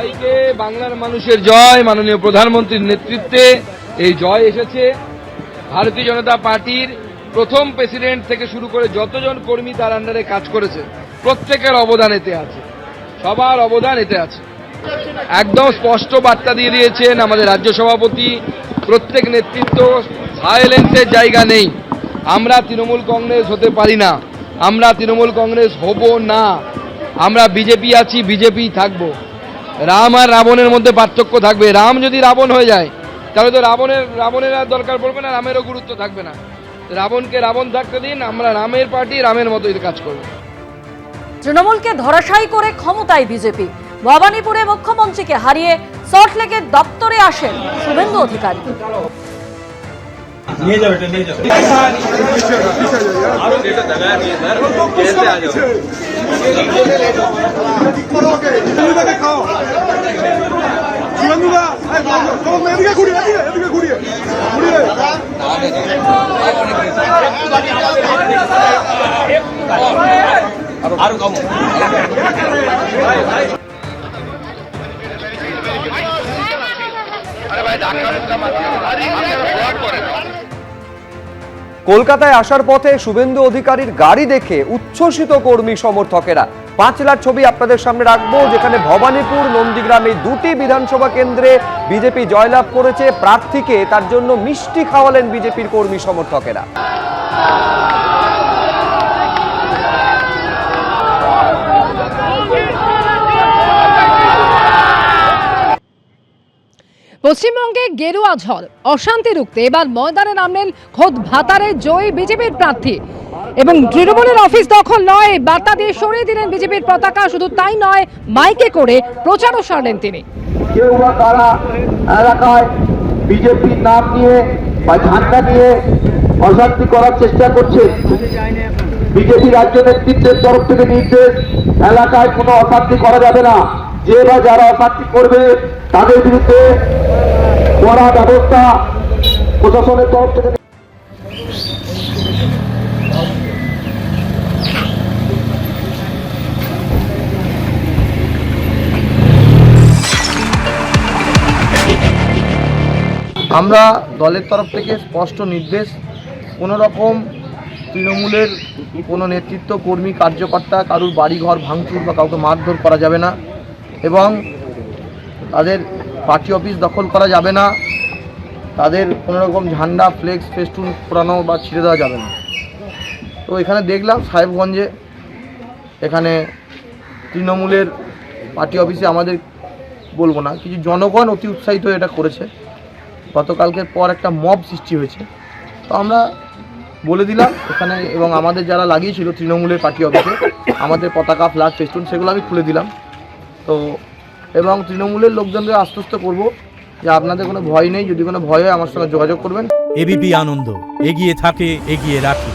জয়কে বাংলার মানুষের জয়, মাননীয় প্রধানমন্ত্রীর নেতৃত্বে এই জয় এসেছে। ভারতীয় জনতা পার্টির প্রথম প্রেসিডেন্ট থেকে শুরু করে যতজন কর্মী তার আন্ডারে কাজ করেছে প্রত্যেকের অবদান এতে আছে, সবার অবদান এতে আছে। একদম স্পষ্ট বার্তা দিয়ে দিয়েছেন আমাদের রাজ্য সভাপতি, প্রত্যেক নেতৃত্ব, সাইলেন্সের জায়গা নেই। আমরা তৃণমূল কংগ্রেস হতে পারি না, আমরা তৃণমূল কংগ্রেস হব না, আমরা বিজেপি আছি, বিজেপি থাকবো। রাম আর রাবণের মধ্যে পার্থক্য থাকবে। রাম যদি রাবণ হয়ে যায় তাহলে তো রাবণের আর দরকার পড়বে না, রামেরও গুরুত্ব থাকবে না। রাবণকে রাবণ থাকতে দিন, আমরা রামের পার্টি, রামের মতোই কাজ করব। তৃণমূলকে ধরাশায়ী করে ক্ষমতায় বিজেপি। ভবানীপুরে মুখ্যমন্ত্রীকে হারিয়ে সল্টলেকের দপ্তরে আসেন শুভেন্দু অধিকারী। নিয়ে যাও, এটা নিয়ে যাও। আরো যেটা দাঁড়ায় নিয়ে স্যার कैसे आ जाओ শুভেন্দুকে খাও শুভেন্দুদা চলো এদিকে ঘুরিয়ে এদিকে ঘুরিয়ে আরো কম কলকাতায় আসার পথে শুভেন্দু অধিকারীর গাড়ি দেখে উচ্ছ্বসিত কর্মী সমর্থকেরা। 5 লাখ ছবি আপনাদের সামনে রাখবো, যেখানে ভবানীপুর, নন্দীগ্রামে দুটি বিধানসভা কেন্দ্রে বিজেপি জয়লাভ করেছে। প্রার্থীকে তার জন্য মিষ্টি খাওয়ালেন বিজেপির কর্মী সমর্থকেরা। পশ্চিমবঙ্গে গেরুয়া ঝড়, অশান্তি রুখতে এবার ময়দানে নামলেন খোদ ভাতারে জয়ী বিজেপির প্রার্থী। এবং তৃণমূলের অফিস দখল নয়, বার্তা দিয়ে সরিয়ে দিলেন বিজেপির পতাকা। শুধু তাই নয়, মাইকে করে প্রচারও সারলেন তিনি। কেউ বা কারা এলাকায় বিজেপির নাম নিয়ে বা ঝান্ডা নিয়ে অশান্তি করার চেষ্টা করছে। বিজেপি রাজ্য নেতৃত্বের তরফ থেকে নির্দেশ, এলাকায় কোনো অশান্তি করা যাবে না। যে বা যারা অশান্তি করবে তাদের বিরুদ্ধে কড়া ব্যবস্থা প্রশাসনের তরফ থেকে। আমরা দলের তরফ থেকে স্পষ্ট নির্দেশ, কোনো রকম তৃণমূলের কোনো নেতৃত্ব, কর্মী, কার্যকর্তা কারুর বাড়িঘর ভাঙচুর বা কাউকে মারধর করা যাবে না, এবং তাদের পার্টি অফিস দখল করা যাবে না, তাদের কোনো রকম ঝান্ডা, ফ্লেক্স, ফেস্টুন পোড়ানো বা ছিঁড়ে দেওয়া যাবে না। তো এখানে দেখলাম সাহেবগঞ্জে এখানে তৃণমূলের পার্টি অফিসে আমাদের বলবো না, কিছু জনগণ অতি উৎসাহিত এটা করেছে। গতকালকের পর একটা মব সৃষ্টি হয়েছে, তো আমরা বলে দিলাম এখানে, এবং আমাদের যারা লাগিয়েছিল তৃণমূলের পার্টি অফিসে আমাদের পতাকা, ফ্ল্যাগ, ফেস্টুন, সেগুলো আমি খুলে দিলাম। তো এবং তৃণমূলের লোকজনদের আশ্বস্ত করব যে আপনাদের কোনো ভয় নেই, যদি কোনো ভয় হয় আমার সঙ্গে যোগাযোগ করবেন। এবিপি আনন্দ, এগিয়ে থাকে, এগিয়ে রাখে।